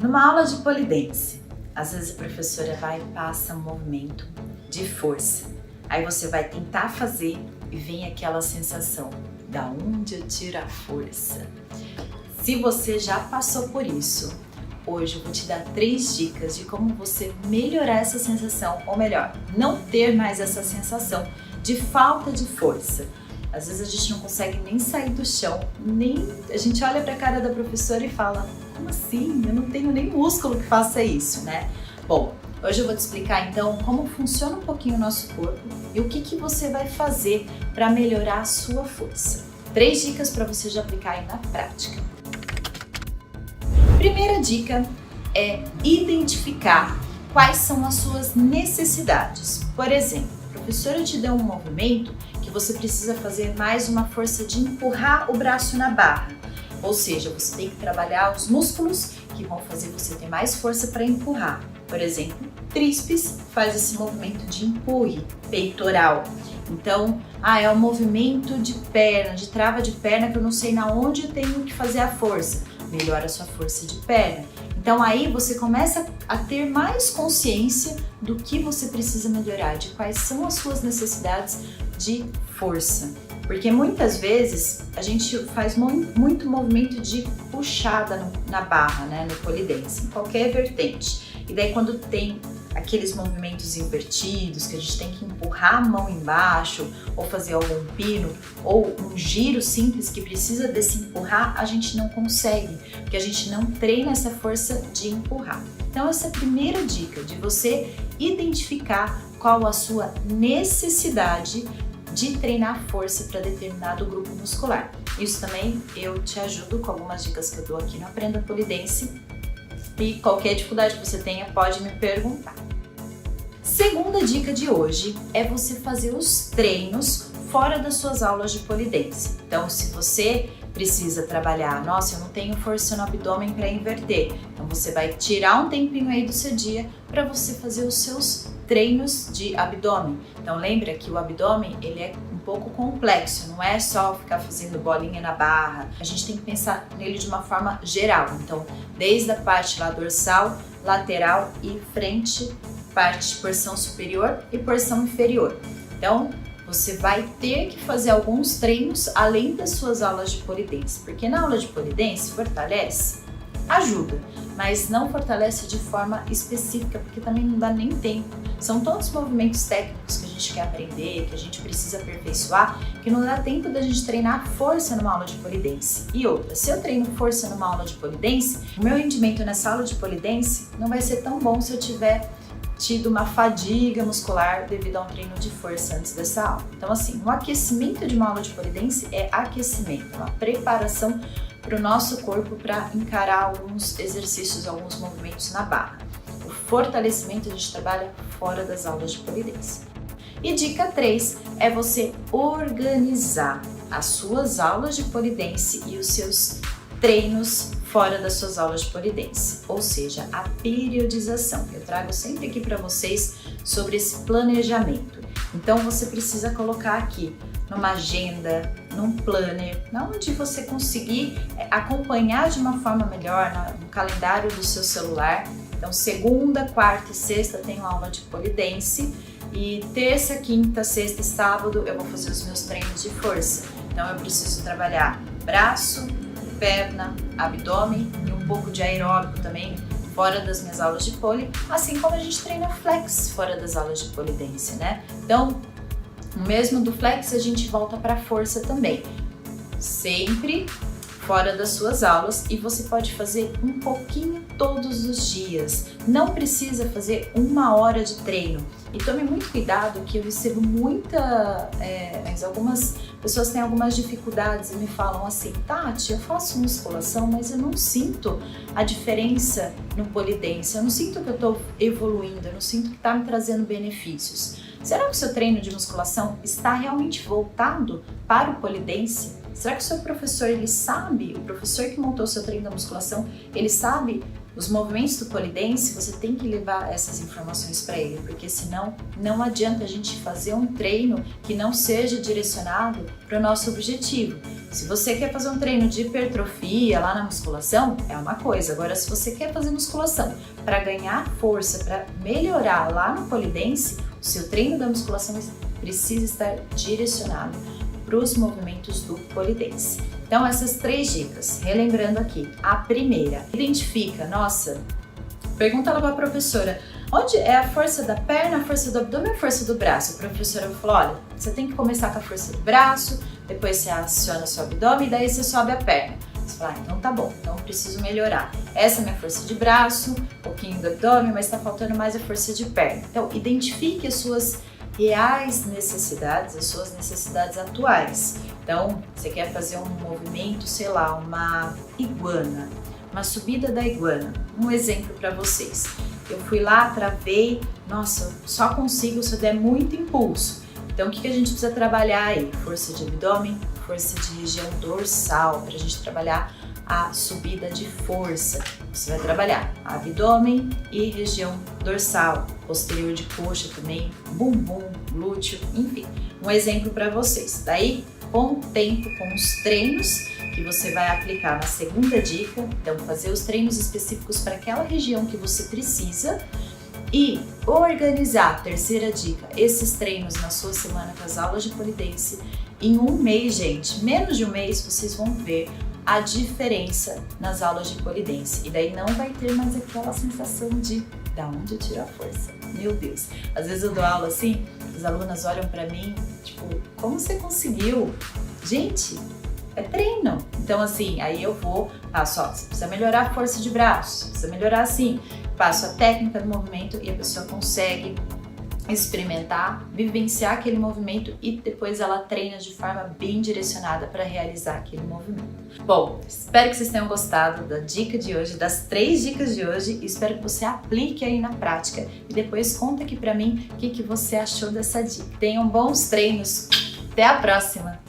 Numa aula de pole dance, às vezes a professora vai e passa um movimento de força. Aí você vai tentar fazer e vem aquela sensação, da onde eu tiro a força? Se você já passou por isso, hoje eu vou te dar 3 dicas de como você melhorar essa sensação, ou melhor, não ter mais essa sensação de falta de força. Às vezes a gente não consegue nem sair do chão, a gente olha para a cara da professora e fala, como assim? Eu não tenho nem músculo que faça isso, né? Bom, hoje eu vou te explicar então como funciona um pouquinho o nosso corpo e o que você vai fazer para melhorar a sua força. 3 dicas para você já aplicar aí na prática. Primeira dica é identificar quais são as suas necessidades. Por exemplo, a professora te deu um movimento que você precisa fazer mais uma força de empurrar o braço na barra. Ou seja, você tem que trabalhar os músculos que vão fazer você ter mais força para empurrar. Por exemplo, tríceps faz esse movimento de empurre, peitoral. Então, é um movimento de perna, de trava de perna que eu não sei na onde eu tenho que fazer a força. Melhora a sua força de perna. Então aí você começa a ter mais consciência do que você precisa melhorar, de quais são as suas necessidades de força. Porque muitas vezes a gente faz muito movimento de puxada na barra, né, no pole dance, em qualquer vertente. E daí quando tem aqueles movimentos invertidos, que a gente tem que empurrar a mão embaixo, ou fazer algum pino, ou um giro simples que precisa desse empurrar, a gente não consegue, porque a gente não treina essa força de empurrar. Então essa é a primeira dica, de você identificar qual a sua necessidade de treinar força para determinado grupo muscular. Isso também eu te ajudo com algumas dicas que eu dou aqui no Aprenda Pole Dance. E qualquer dificuldade que você tenha, pode me perguntar. Segunda dica de hoje é você fazer os treinos fora das suas aulas de pole dance. Então, se você precisa trabalhar, nossa, eu não tenho força no abdômen para inverter, então você vai tirar um tempinho aí do seu dia para você fazer os seus treinos de abdômen. Então, lembra que o abdômen, ele é um pouco complexo, não é só ficar fazendo bolinha na barra, a gente tem que pensar nele de uma forma geral. Então, desde a parte lá dorsal, lateral e frente, parte de porção superior e porção inferior. Então, você vai ter que fazer alguns treinos além das suas aulas de pole dance, porque na aula de pole dance fortalece, ajuda, mas não fortalece de forma específica, porque também não dá nem tempo. São todos movimentos técnicos que a gente quer aprender, que a gente precisa aperfeiçoar, que não dá tempo da gente treinar força numa aula de pole dance. E outra, se eu treino força numa aula de pole dance, o meu rendimento nessa aula de pole dance não vai ser tão bom se eu tiver tido uma fadiga muscular devido a um treino de força antes dessa aula. Então assim, o aquecimento de uma aula de pole dance é aquecimento, uma preparação para o nosso corpo para encarar alguns exercícios, alguns movimentos na barra. O fortalecimento a gente trabalha fora das aulas de pole dance. E dica 3 é você organizar as suas aulas de pole dance e os seus treinos fora das suas aulas de pole dance, ou seja, a periodização. Eu trago sempre aqui para vocês sobre esse planejamento. Então você precisa colocar aqui numa agenda, num planner, onde você conseguir acompanhar de uma forma melhor no calendário do seu celular. Então segunda, quarta e sexta tem uma aula de pole dance e terça, quinta, sexta e sábado eu vou fazer os meus treinos de força. Então eu preciso trabalhar braço, perna, abdômen e um pouco de aeróbico também fora das minhas aulas de pole, assim como a gente treina flex fora das aulas de pole dance, né? Então, mesmo do flex a gente volta para força também, sempre fora das suas aulas, e você pode fazer um pouquinho todos os dias, não precisa fazer 1 hora de treino. E tome muito cuidado, que eu recebo algumas pessoas têm algumas dificuldades e me falam assim, Tati, eu faço musculação, mas eu não sinto a diferença no pole dance, eu não sinto que eu estou evoluindo, eu não sinto que está me trazendo benefícios. Será que o seu treino de musculação está realmente voltado para o pole dance? Será que o seu professor, ele sabe, o professor que montou o seu treino da musculação, ele sabe Os movimentos do pole dance, você tem que levar essas informações para ele, porque senão não adianta a gente fazer um treino que não seja direcionado para o nosso objetivo. Se você quer fazer um treino de hipertrofia lá na musculação, é uma coisa. Agora, se você quer fazer musculação para ganhar força, para melhorar lá no pole dance, o seu treino da musculação precisa estar direcionado para os movimentos do pole dance. Então, essas 3 dicas, relembrando aqui. A primeira, identifica, pergunta lá para a professora, onde é a força da perna, a força do abdômen ou a força do braço? A professora falou, olha, você tem que começar com a força do braço, depois você aciona o seu abdômen e daí você sobe a perna. Você fala, então tá bom, então eu preciso melhorar. Essa é a minha força de braço, um pouquinho do abdômen, mas está faltando mais a força de perna. Então, identifique as suas reais necessidades, as suas necessidades atuais. Então, você quer fazer um movimento, sei lá, uma iguana, uma subida da iguana. Um exemplo para vocês. Eu fui lá, travei, nossa, só consigo se eu der muito impulso. Então, o que a gente precisa trabalhar aí? Força de abdômen, força de região dorsal, para a gente trabalhar a subida de força. Você vai trabalhar abdômen e região dorsal, posterior de coxa também, bumbum, glúteo, enfim. Um exemplo para vocês. Daí, com o tempo, com os treinos que você vai aplicar na segunda dica, então fazer os treinos específicos para aquela região que você precisa e organizar, terceira dica, esses treinos na sua semana com as aulas de pole dance. Em um mês, gente, menos de um mês, vocês vão ver a diferença nas aulas de pole dance. E daí não vai ter mais aquela sensação de da onde eu tiro a força. Meu Deus, às vezes eu dou aula assim, as alunas olham pra mim, tipo, como você conseguiu? Gente, é treino. Então assim, aí eu vou, passo, ó, você precisa melhorar a força de braço, você precisa melhorar assim, passo a técnica do movimento e a pessoa consegue experimentar, vivenciar aquele movimento e depois ela treina de forma bem direcionada para realizar aquele movimento. Bom, espero que vocês tenham gostado da dica de hoje, das 3 dicas de hoje, e espero que você aplique aí na prática e depois conta aqui para mim o que você achou dessa dica. Tenham bons treinos, até a próxima!